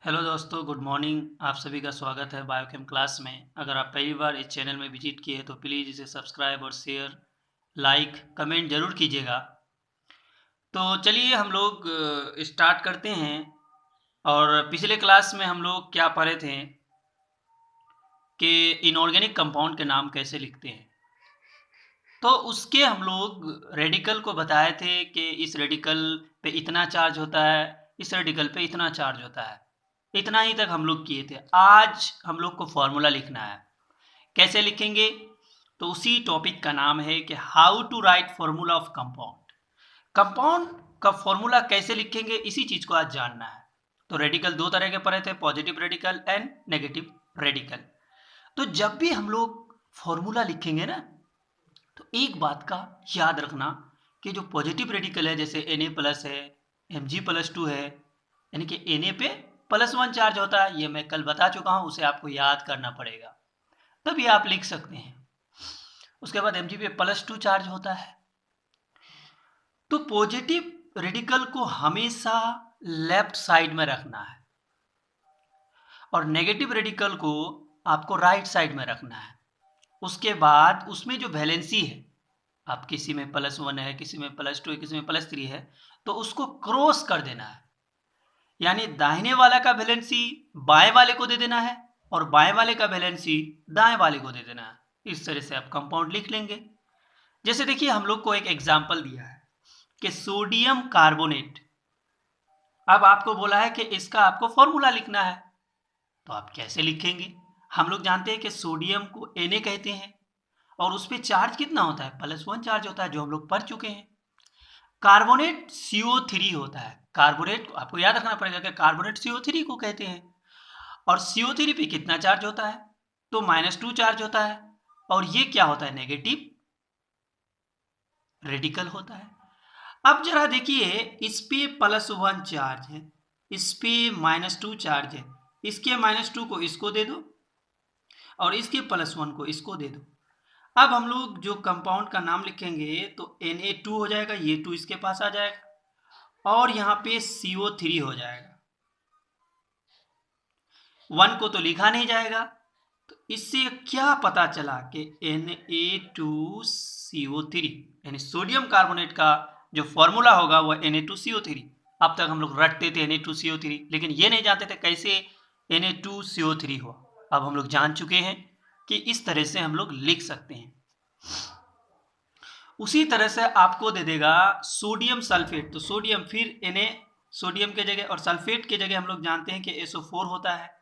Hello दोस्तों, good morning. आप सभी का स्वागत है बायोकेम क्लास में। अगर आप पहली बार इस चैनल में विजिट किए तो प्लीज़ इसे सब्सक्राइब और शेयर, लाइक, कमेंट ज़रूर कीजिएगा। तो चलिए हम लोग स्टार्ट करते हैं। और पिछले क्लास में हम लोग क्या पढ़े थे कि इनऑर्गेनिक कंपाउंड के नाम कैसे लिखते हैं। तो उसके हम लोग रेडिकल को बताए थे कि इस रेडिकल पे इतना चार्ज होता है, इस रेडिकल पे इतना चार्ज होता है। इतना ही तक हम लोग किए थे। आज हम लोग को फॉर्मूला लिखना है। कैसे लिखेंगे? तो उसी टॉपिक का नाम है कि how to write formula of compound. Compound का फॉर्मूला कैसे लिखेंगे, इसी चीज को आज जानना है। तो रेडिकल दो तरह के पढ़े थे, positive radical and negative radical. तो जब भी हम लोग फॉर्मूला लिखेंगे ना, तो एक बात का याद रखना कि जो पॉजिटिव रेडिकल है, जैसे Na प्लस है, Mg+2 है, यानी कि Na पे +1 चार्ज होता है। ये मैं कल बता चुका हूं, उसे आपको याद करना पड़ेगा, तभी आप लिख सकते हैं। उसके बाद Mg पे +2 चार्ज होता है। तो पॉजिटिव रेडिकल को हमेशा लेफ्ट साइड में रखना है और नेगेटिव रेडिकल को आपको राइट साइड में रखना है। उसके बाद उसमें जो वैलेंसी है, आप किसी में +1 है, किसी में +2 है, किसी में +3 है, तो उसको क्रॉस कर देना है। यानी दाहिने वाला का वैलेंसी बाएं वाले को दे देना है और बाएं वाले का वैलेंसी दाएं वाले को दे देना है। इस तरह से आप कंपाउंड लिख लेंगे। जैसे देखिए, हम लोग को एक एग्जाम्पल दिया है कि सोडियम कार्बोनेट। अब आपको बोला है कि इसका आपको फॉर्मूला लिखना है, तो आप कैसे लिखेंगे? हम लोग जानते हैं कि सोडियम को Na कहते हैं और उस पर चार्ज कितना होता है? +1 चार्ज होता है, जो हम लोग पढ़ चुके हैं। कार्बोनेट CO3 होता है। कार्बोनेट को आपको याद रखना पड़ेगा कि कार्बोनेट CO3 को कहते हैं। और CO3 पे कितना चार्ज होता है? तो -2 चार्ज होता है। और ये क्या होता है? नेगेटिव रेडिकल होता है। अब जरा देखिए, इस पे +1 चार्ज है, इस पे -2 चार्ज है। इसके -2 को इसको दे दो और इसके +1 को इसको दे दो। अब हम लोग जो कंपाउंड का नाम लिखेंगे तो Na2 हो जाएगा, ये 2 इसके पास आ जाएगा और यहाँ पे CO3 हो जाएगा। 1 को तो लिखा नहीं जाएगा। तो इससे क्या पता चला कि Na2CO3 यानी सोडियम कार्बोनेट का जो फॉर्मूला होगा वह Na2CO3। अब तक हम लोग रटते थे Na2CO3, लेकिन ये नहीं जानते थे कैसे Na2CO3 हुआ। अब हम लोग जान चुके हैं कि इस तरह से हम लोग लिख सकते हैं। उसी तरह से आपको दे देगा सोडियम सल्फेट। तो सोडियम फिर Na, सोडियम के जगह, और सल्फेट के जगह हम लोग जानते हैं कि SO4 होता है।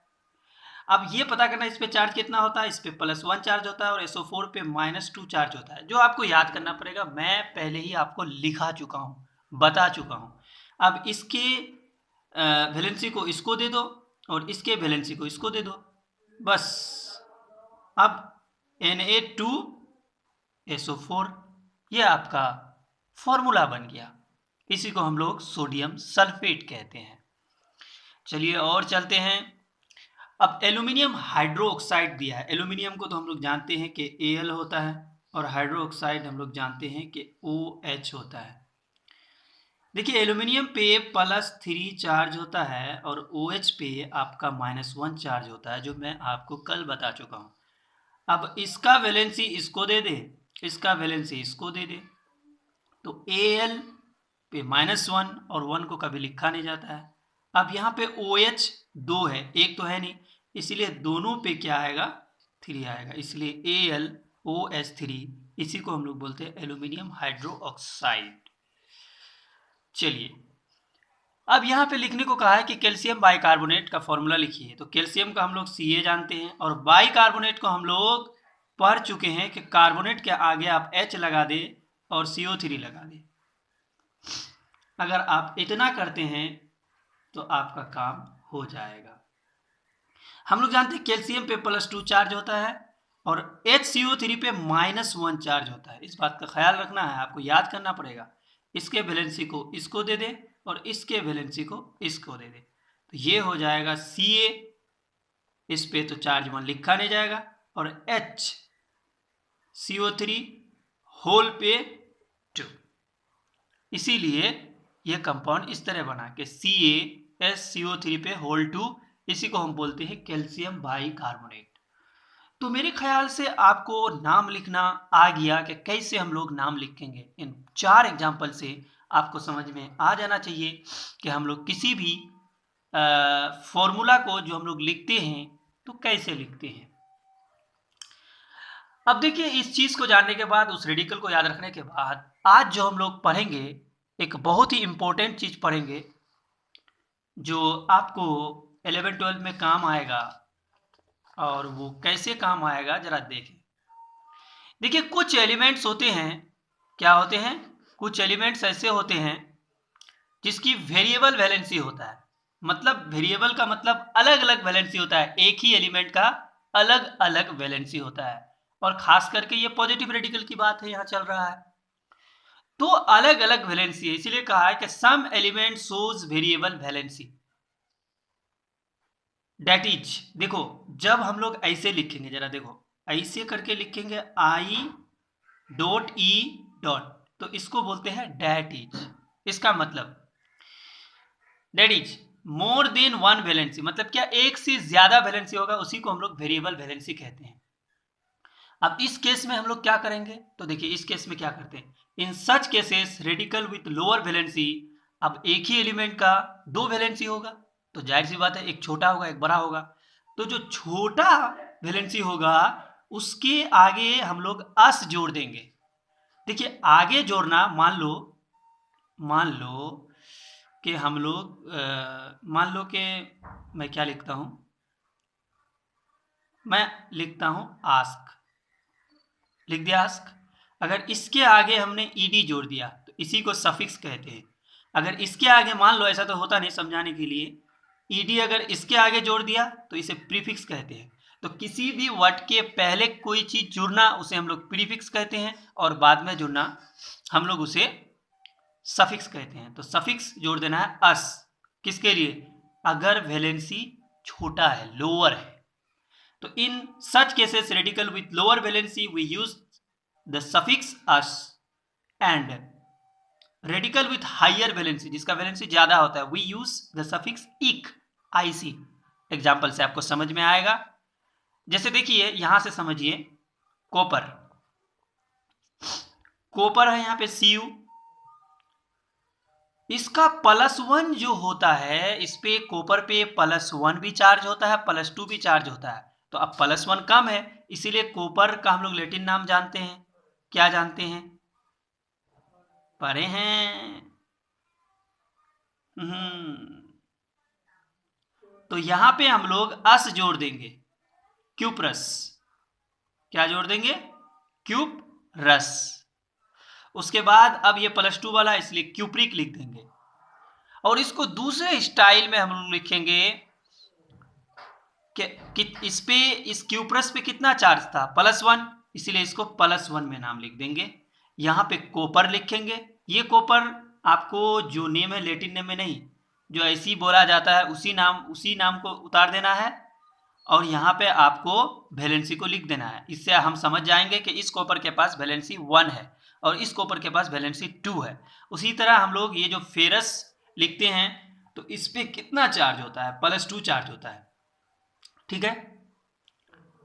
अब ये पता करना इस पे चार्ज कितना होता है। इस पे +1 चार्ज होता है और SO4 पे -2 चार्ज होता है, जो आपको याद करना पड़ेगा। मैं पहले ही आपको लिखा चुका हूँ, बता चुका हूँ। अब इसके वैलेंसी को इसको दे दो और इसके वैलेंसी को इसको दे दो, बस। अब Na2SO4 ये आपका फॉर्मूला बन गया। इसी को हम लोग सोडियम सल्फेट कहते हैं। चलिए और चलते हैं। अब एल्यूमिनियम हाइड्रोक्साइड दिया है। एल्यूमिनियम को तो हम लोग जानते हैं कि Al होता है और हाइड्रोक्साइड हम लोग जानते हैं कि OH होता है। देखिए, एल्यूमिनियम पे +3 चार्ज होता है और OH पे आपका -1 चार्ज होता है, जो मैं आपको कल बता चुका हूँ। अब इसका वैलेंसी इसको दे दे, इसका वैलेंसी इसको दे दे, तो Al पे -1 और 1 को कभी लिखा नहीं जाता है। अब यहाँ पे OH 2 है, एक तो है नहीं, इसलिए दोनों पे क्या आएगा? 3 आएगा, इसलिए AlOH3। इसी को हम लोग बोलते हैं एल्यूमिनियम हाइड्रोक्साइड। चलिए, अब यहाँ पे लिखने को कहा है कि कैल्शियम बाइकार्बोनेट का फॉर्मूला लिखिए। तो कैल्शियम का हम लोग Ca जानते हैं और बाइकार्बोनेट को हम लोग पढ़ चुके हैं कि कार्बोनेट के आगे आप H लगा दे और CO3 लगा दे। अगर आप इतना करते हैं तो आपका काम हो जाएगा। हम लोग जानते हैं कैल्शियम पे +2 चार्ज होता है और HCO3 पे -1 चार्ज होता है। इस बात का ख्याल रखना है, आपको याद करना पड़ेगा। इसके वैलेंसी को इसको दे दे और इसके वैलेंसी को इसको दे दे, तो ये हो जाएगा Ca। इस पे तो चार्ज 1 लिखा नहीं जाएगा और HCO3 होल पे 2। इसीलिए यह कंपाउंड इस तरह बना कि CaSCO3 पे होल 2 इसी को हम बोलते हैं कैल्शियम बाइकार्बोनेट। तो मेरे ख्याल से आपको नाम लिखना आ गया कि कैसे हम लोग नाम लिखेंगे। इन 4 एग्जाम्पल से आपको समझ में आ जाना चाहिए कि हम लोग किसी भी फॉर्मूला को जो हम लोग लिखते हैं तो कैसे लिखते हैं। अब देखिए, इस चीज को जानने के बाद, उस रेडिकल को याद रखने के बाद, आज जो हम लोग पढ़ेंगे एक बहुत ही इंपॉर्टेंट चीज पढ़ेंगे जो आपको 11-12 में काम आएगा। और वो कैसे काम आएगा जरा देखें। देखिए, कुछ एलिमेंट्स होते हैं, क्या होते हैं, कुछ एलिमेंट्स ऐसे होते हैं जिसकी वेरिएबल वैलेंसी होता है। मतलब वेरिएबल का मतलब अलग अलग वैलेंसी होता है, एक ही एलिमेंट का अलग अलग वैलेंसी होता है। और खास करके ये पॉजिटिव रेडिकल की बात है, यहाँ चल रहा है। तो अलग अलग वैलेंसी है, इसीलिए कहा है कि some element shows variable valency. That is, देखो जब हम लोग ऐसे लिखेंगे, जरा देखो ऐसे करके लिखेंगे आई डॉट ई डॉट, तो इसको बोलते हैं डेट इज। इसका मतलब that is more than one valency, मतलब क्या एक से ज्यादा वैलेंसी होगा, उसी को हम लोग वेरिएबल वैलेंसी कहते हैं। अब इस केस में हम लोग क्या करेंगे, तो देखिए इस केस में क्या करते हैं, in such cases radical with lower valency. अब एक ही एलिमेंट का 2 वैलेंसी होगा, तो जाहिर सी बात है एक छोटा होगा एक बड़ा होगा। तो जो छोटा वैलेंसी होगा उसके आगे हम लोग अस जोड़ देंगे। देखिए आगे जोड़ना, मान लो कि हम लोग मान लो कि मैं क्या लिखता हूं, मैं लिखता हूं आस्क, लिख दिया आस्क। अगर इसके आगे हमने ईडी जोड़ दिया तो इसी को सफिक्स कहते हैं। अगर इसके आगे, मान लो ऐसा तो होता नहीं, समझाने के लिए, ईडी अगर इसके आगे जोड़ दिया तो इसे प्रीफिक्स कहते हैं। तो किसी भी वर्ड के पहले कोई चीज जुड़ना उसे हम लोग प्रीफिक्स कहते हैं, और बाद में जुड़ना हम लोग उसे सफिक्स कहते हैं। तो सफिक्स जोड़ देना है अस, किसके लिए, अगर वैलेंसी छोटा है, लोअर है। तो in such cases radical with lower valency we use the suffix ous, and radical with higher valency, जिसका वैलेंसी ज्यादा होता है, we use the suffix ic, IC. Example से आपको समझ में आएगा। जैसे देखिए यहां से समझिए, कॉपर, कॉपर है यहाँ पे Cu, इसका +1 जो होता है, इस पे कॉपर पे +1 भी चार्ज होता है, +2 भी चार्ज होता है। तो अब +1 कम है, इसीलिए कॉपर का हम लोग लैटिन नाम जानते हैं, क्या जानते हैं, पढ़े हैं। तो यहां पे हम लोग अस जोड़ देंगे, क्यूप्रस, क्या जोड़ देंगे, क्यूपरस। उसके बाद अब ये +2 वाला, इसलिए क्यूप्रिक लिख देंगे। और इसको दूसरे स्टाइल में हम लोग लिखेंगे कि इस पे, इस क्यूप्रस पे कितना चार्ज था, +1, इसीलिए इसको +1 में नाम लिख देंगे। यहाँ पे कॉपर लिखेंगे, ये कॉपर आपको जो नेम है लैटिन नेम में नहीं, जो ऐसी बोला जाता है उसी नाम को उतार देना है, और यहाँ पे आपको वैलेंसी को लिख देना है। इससे हम समझ जाएंगे कि इस कॉपर के पास वैलेंसी 1 है और इस कॉपर के पास वैलेंसी 2 है। उसी तरह हम लोग ये जो फेरस लिखते हैं तो इस पे कितना चार्ज होता है, +2 चार्ज होता है, ठीक है।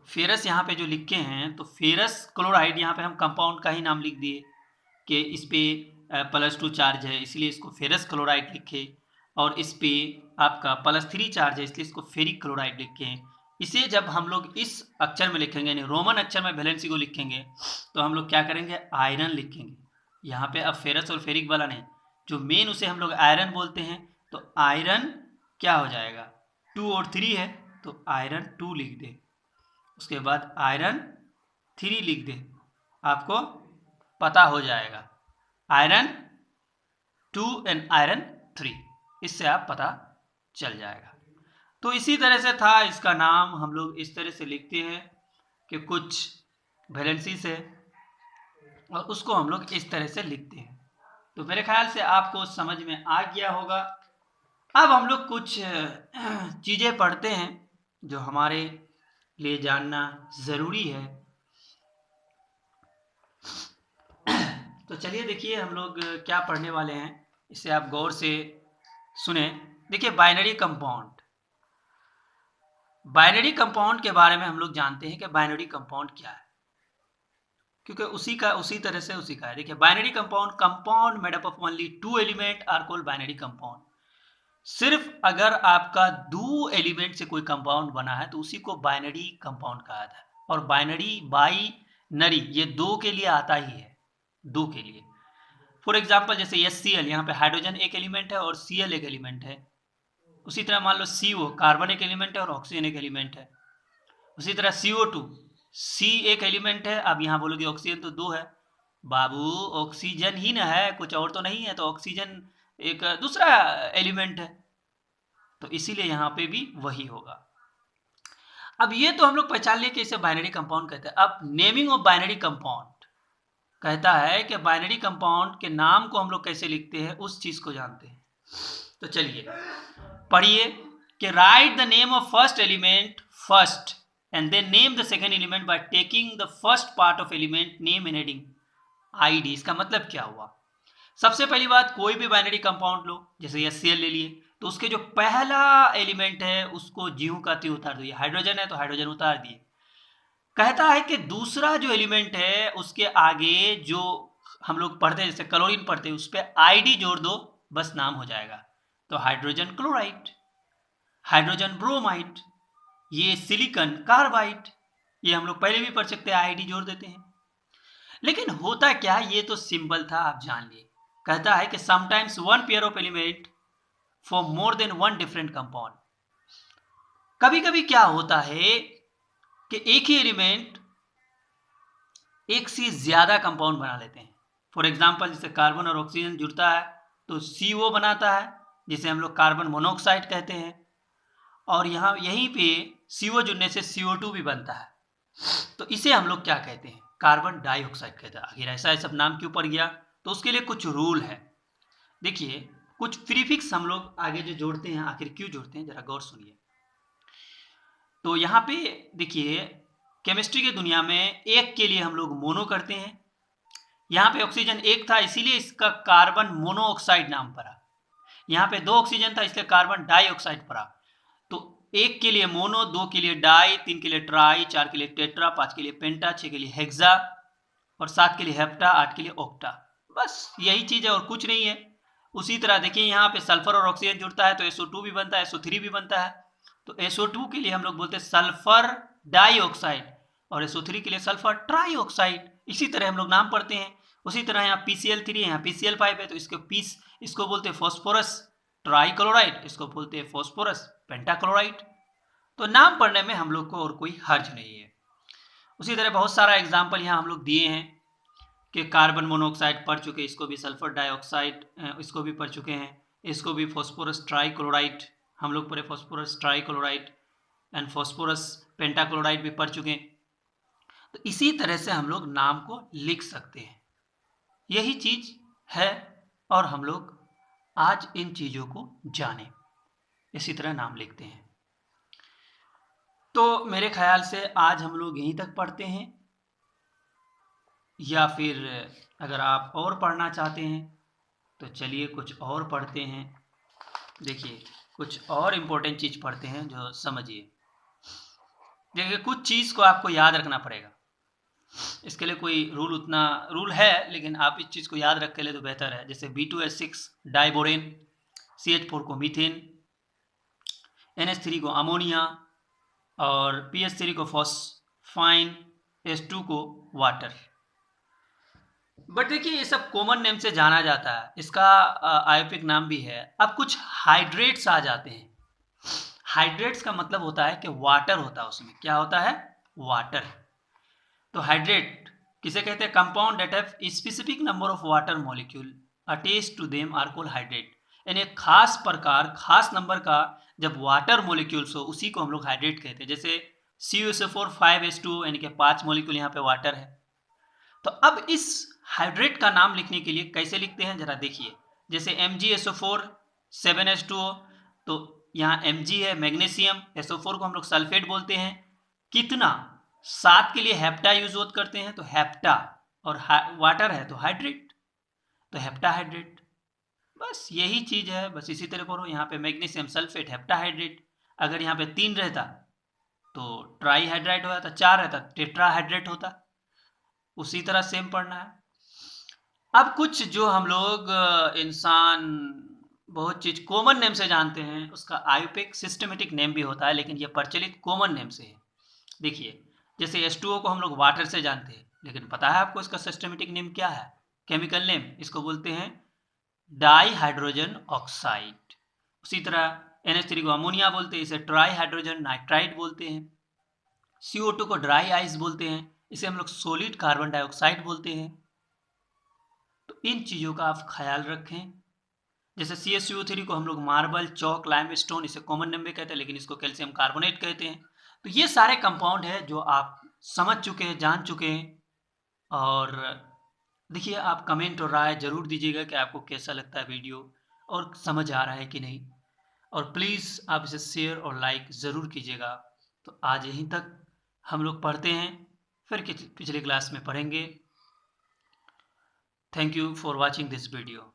फेरस यहाँ पे जो लिखे हैं, तो फेरस क्लोराइड, यहाँ पे हम कंपाउंड का ही नाम लिख दिए कि इस पे +2 चार्ज है, इसलिए इसको फेरस क्लोराइड लिखे। और इस पे आपका +3 चार्ज है, इसलिए इसको फेरिक क्लोराइड लिखे। इसे जब हम लोग इस अक्षर में लिखेंगे, यानी रोमन अक्षर में वैलेंसी को लिखेंगे, तो हम लोग क्या करेंगे, आयरन लिखेंगे। यहाँ पे अब फेरस और फेरिक वाला नहीं, जो मेन उसे हम लोग आयरन बोलते हैं। तो आयरन क्या हो जाएगा, 2 और 3 है, तो आयरन 2 लिख दे। उसके बाद आयरन 3 लिख दे, आपको पता हो जाएगा, आयरन 2 एंड आयरन 3, इससे आप पता चल जाएगा। तो इसी तरह से था, इसका नाम हम लोग इस तरह से लिखते हैं कि कुछ वैलेंसी से, और उसको हम लोग इस तरह से लिखते हैं। तो मेरे ख्याल से आपको समझ में आ गया होगा। अब हम लोग कुछ चीज़ें पढ़ते हैं जो हमारे लिए जानना ज़रूरी है। तो चलिए देखिए हम लोग क्या पढ़ने वाले हैं, इसे आप गौर से सुने। देखिए बाइनरी कंपाउंड, बाइनरी कंपाउंड के बारे में हम लोग जानते हैं कि बाइनरी कंपाउंड क्या है, क्योंकि उसी तरह से उसी का है। देखिए, binary compound made up of only 2 element are called binary compound. सिर्फ अगर आपका 2 एलिमेंट से कोई कंपाउंड बना है तो उसी को बाइनरी कंपाउंड कहा जाता है। और बाइनरी, बाइनरी, ये 2 के लिए आता ही है, 2 के लिए। फॉर एग्जाम्पल जैसे HCl, यहाँ पे हाइड्रोजन एक एलिमेंट है और Cl एक एलिमेंट है। उसी तरह मान लो CO, कार्बन एक एलिमेंट है और ऑक्सीजन एक एलिमेंट है। उसी तरह CO2, C एक एलिमेंट है। अब यहाँ बोलोगे ऑक्सीजन तो 2 है। बाबू, ऑक्सीजन ही ना है, कुछ और तो नहीं है, तो ऑक्सीजन एक दूसरा एलिमेंट है, तो इसीलिए यहाँ पे भी वही होगा। अब ये तो हम लोग पहचान लिए कि इसे बाइनरी कंपाउंड कहते हैं। अब नेमिंग ऑफ बाइनरी कंपाउंड कहता है कि बाइनरी कंपाउंड के नाम को हम लोग कैसे लिखते हैं, उस चीज को जानते हैं। तो चलिए पढ़िए कि write the name of first element first and then name the second element by taking the first part of element name and adding ID। इसका मतलब क्या हुआ? सबसे पहली बात, कोई भी बाइनरी कंपाउंड लो, जैसे HCl ले लिए, तो उसके जो पहला एलिमेंट है उसको ज्यों का त्यों उतार दो। ये हाइड्रोजन है तो हाइड्रोजन उतार दिए। कहता है कि दूसरा जो एलिमेंट है उसके आगे जो हम लोग पढ़ते हैं, जैसे क्लोरीन पढ़ते हैं, उस पर ID जोड़ दो, बस नाम हो जाएगा। तो हाइड्रोजन क्लोराइड, हाइड्रोजन ब्रोमाइड, ये सिलिकॉन कार्बाइड, ये हम लोग पहले भी पढ़ सकते हैं, ID जोड़ देते हैं। लेकिन होता क्या, ये तो सिंपल था, आप जान लिए। कहता है कि sometimes one pair of element for more than one different compound. कभी कभी क्या होता है कि एक ही एलिमेंट एक से ज्यादा कंपाउंड बना लेते हैं। फॉर एग्जांपल जैसे कार्बन और ऑक्सीजन जुड़ता है तो CO बनाता है, जिसे हम लोग कार्बन मोनोऑक्साइड कहते हैं। और यहाँ यहीं पे CO जुड़ने से CO2 भी बनता है, तो इसे हम लोग क्या कहते हैं? कार्बन डाइऑक्साइड कहते हैं। आखिर ऐसा सब नाम क्यों पड़ गया? तो उसके लिए कुछ रूल है। देखिए, कुछ प्रीफिक्स हम लोग आगे जो जोड़ते हैं, आखिर क्यों जोड़ते हैं, जरा गौर सुनिए। तो यहाँ पे देखिए, केमिस्ट्री की दुनिया में एक के लिए हम लोग मोनो करते हैं। यहाँ पे ऑक्सीजन एक था इसीलिए इसका कार्बन मोनोऑक्साइड नाम पड़ा। यहाँ पे 2 ऑक्सीजन था इसलिए कार्बन डाइऑक्साइड पड़ा। तो 1 के लिए मोनो, 2 के लिए डाई, 3 के लिए ट्राई, 4 के लिए टेट्रा, 5 के लिए पेंटा, 6 के लिए हेक्सा और 7 के लिए हेप्टा, 8 के लिए ऑक्टा। बस यही चीज है और कुछ नहीं है। उसी तरह देखिए, यहाँ पे सल्फर और ऑक्सीजन जुड़ता है तो SO2 भी बनता है, SO3 भी बनता है। तो SO2 के लिए हम लोग बोलते हैं सल्फर डाइऑक्साइड और SO3 के लिए सल्फर ट्राइऑक्साइड। इसी तरह हम लोग नाम पढ़ते हैं। उसी तरह यहाँ PCl3 है, यहाँ PCl5 है, तो इसको बोलते हैं फॉस्फोरस ट्राइक्लोराइड, इसको बोलते हैं फॉस्फोरस पेंटाक्लोराइड। तो नाम पढ़ने में हम लोग को और कोई हर्ज नहीं है। उसी तरह बहुत सारा एग्जाम्पल यहाँ हम लोग दिए हैं कि कार्बन मोनोऑक्साइड पढ़ चुके, इसको भी सल्फर डाइऑक्साइड, इसको भी पढ़ चुके हैं, इसको भी फॉस्फोरस ट्राइक्लोराइड हम लोग पढ़े, phosphorus trichloride and phosphorus pentachloride भी पढ़ चुके हैं। तो इसी तरह से हम लोग नाम को लिख सकते हैं, यही चीज है। और हम लोग आज इन चीजों को जाने, इसी तरह नाम लिखते हैं। तो मेरे ख्याल से आज हम लोग यहीं तक पढ़ते हैं, या फिर अगर आप और पढ़ना चाहते हैं तो चलिए कुछ और पढ़ते हैं। देखिए, कुछ और इम्पोर्टेंट चीज पढ़ते हैं जो समझिए। देखिए, कुछ चीज को आपको याद रखना पड़ेगा। इसके लिए कोई उतना रूल है, लेकिन आप इस चीज को याद रख के ले तो बेहतर है। जैसे B2H6 डाइबोरेन, CH4 को मीथेन, NH3 को अमोनिया और PH3 को फॉस्फाइन, H2 को वाटर। बट देखिए, ये सब कॉमन नेम से जाना जाता है, इसका आयुर्वेदिक नाम भी है। अब कुछ हाइड्रेट्स आ जाते हैं। हाइड्रेट्स का मतलब होता है कि वाटर होता है उसमें। क्या होता है? वाटर। तो हाइड्रेट किसे कहते हैं? Compound that have specific number of water molecule attached to them are called hydrate. यानी खास प्रकार, खास नंबर का जब वाटर मॉलिक्यूल्स हो उसी को हम लोग हाइड्रेट कहते हैं। जैसे CuSO4 5H2 यानी कि 5 मॉलिक्यूल यहाँ पे वाटर है। तो अब इस हाइड्रेट का नाम लिखने के लिए कैसे लिखते हैं, जरा देखिए। जैसे MgSO4 7H2O, तो यहाँ Mg है मैग्नीशियम, SO4 को हम लोग सल्फेट बोलते हैं। कितना? 7 के लिए हेप्टा यूज करते हैं, तो हेप्टा, और वाटर है तो हाइड्रेट, तो हेप्टा हाइड्रेट। बस यही चीज है, बस इसी तरह करो। यहाँ पे मैग्नीशियम सल्फेट हेप्टा हाइड्रेट। अगर यहाँ पे 3 रहता तो ट्राईहाइड्राइड होता, 4 रहता टेट्राहाइड्रेट होता। उसी तरह सेम पढ़ना है। अब कुछ जो हम लोग इंसान बहुत चीज कॉमन नेम से जानते हैं, उसका आयुर्वेदिक सिस्टमेटिक नेम भी होता है, लेकिन ये प्रचलित कॉमन नेम से है। देखिए, जैसे H2O को हम लोग वाटर से जानते हैं, लेकिन पता है आपको इसका सिस्टमेटिक नेम क्या है? केमिकल नेम इसको बोलते हैं डाई हाइड्रोजन ऑक्साइड। उसी तरह NH3 को अमोनिया बोलते हैं, इसे ट्राई हाइड्रोजन नाइट्राइड बोलते हैं। CO2 को ड्राई आइस बोलते हैं, इसे हम लोग सॉलिड कार्बन डाइऑक्साइड बोलते हैं। तो इन चीज़ों का आप ख्याल रखें। जैसे CaCO3 को हम लोग मार्बल, चौक, लाइमस्टोन, इसे कॉमन नेम भी कहते हैं, लेकिन इसको कैल्शियम कार्बोनेट कहते हैं। तो ये सारे कंपाउंड है जो आप समझ चुके हैं, जान चुके हैं। और देखिए, आप कमेंट और राय जरूर दीजिएगा कि आपको कैसा लगता है वीडियो और समझ आ रहा है कि नहीं। और प्लीज़ आप इसे शेयर और लाइक ज़रूर कीजिएगा। तो आज यहीं तक हम लोग पढ़ते हैं, फिर पिछले क्लास में पढ़ेंगे। Thank you for watching this video.